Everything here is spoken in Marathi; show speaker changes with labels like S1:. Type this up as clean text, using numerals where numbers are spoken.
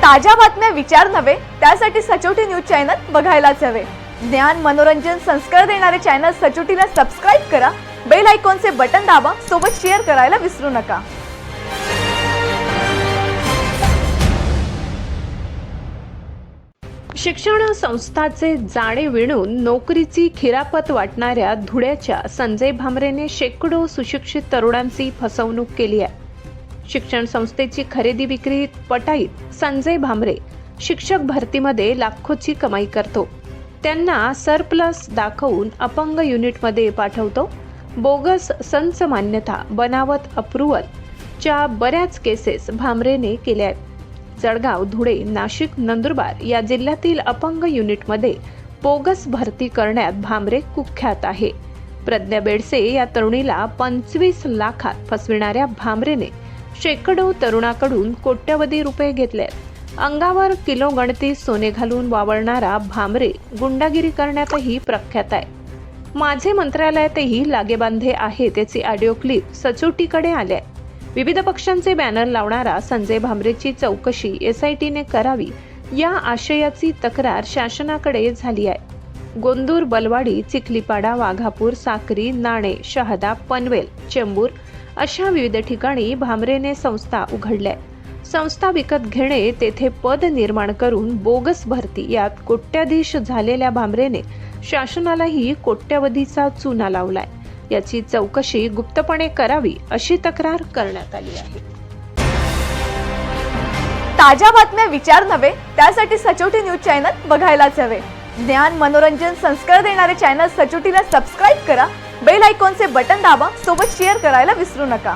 S1: ताज्या बातम्या विचार नव्हे त्यासाठी सचोटी न्यूज चॅनल बघायलाच हवे। ज्ञान मनोरंजन संस्कार देणारे चॅनल सचोटीला सबस्क्राइब करा, बेल आयकॉनचे बटन दाबा, सोबत शेअर करायला विसरू नका।
S2: शिक्षण संस्थाचे जाणे विणून नोकरीची खिरापत वाटणाऱ्या धुळ्याच्या संजय भामरेने शेकडो सुशिक्षित तरुणांची फसवणूक केली आहे। शिक्षण संस्थेची खरेदी विक्री पटाईत संजय भामरे शिक्षक भरतीमध्ये लाखोची कमाई करतो। त्यांना सरप्लस दाखवून अपंग युनिटमध्ये पाठवतो। बोगस संच मान्यता, बनावट अप्रूव्हल च्या बऱ्याच केसेस भामरेने केल्या आहेत। जळगाव, धुळे, नाशिक, नंदुरबार या जिल्ह्यातील अपंग युनिटमध्ये बोगस भरती करण्यात भामरे कुख्यात आहे। प्रज्ञा बेडसे या तरुणीला 25 लाखात फसविणाऱ्या भामरेने शेकडो तरुणाकडून कोट्यवधी रुपये घेतलेत। अंगावर किलो गणती सोने घालून वावरणारा भामरे गुंडागिरी करण्यातही प्रख्यात आहे। माझे मंत्रालयातही लागेबांधे आहे त्याची ऑडिओ क्लिप सचोटीकडे आले। विविध पक्षांचे बॅनर लावणारा संजय भामरेची चौकशी एसआयटीने करावी या आशयाची तक्रार शासनाकडे झाली आहे। गोंदूर, बलवाडी, चिखलीपाडा, वाघापूर, साक्री, नाणे, शहादा, पनवेल, चेंबूर अशा विविध ठिकाणी भामरेने संस्था उघडल्या। संस्था विकत घेणे, तेथे पद निर्माण करून बोगस भरती यात कोट्याधीश झालेल्या भामरेने शासनालाही कोट्यवधीचा चुना लावलाय। याची चौकशी गुप्तपणे करावी अशी तक्रार करण्यात आली आहे।
S1: ताज्या बातम्या विचार नव्हे त्यासाठी सचोटी न्यूज चॅनल बघायलाच हवे। ज्ञान मनोरंजन संस्कार देणारे चॅनल सचोटीला सबस्क्राइब करा, बेल आयकॉनचे बटन दाबा, सोबत शेअर करायला विसरू नका।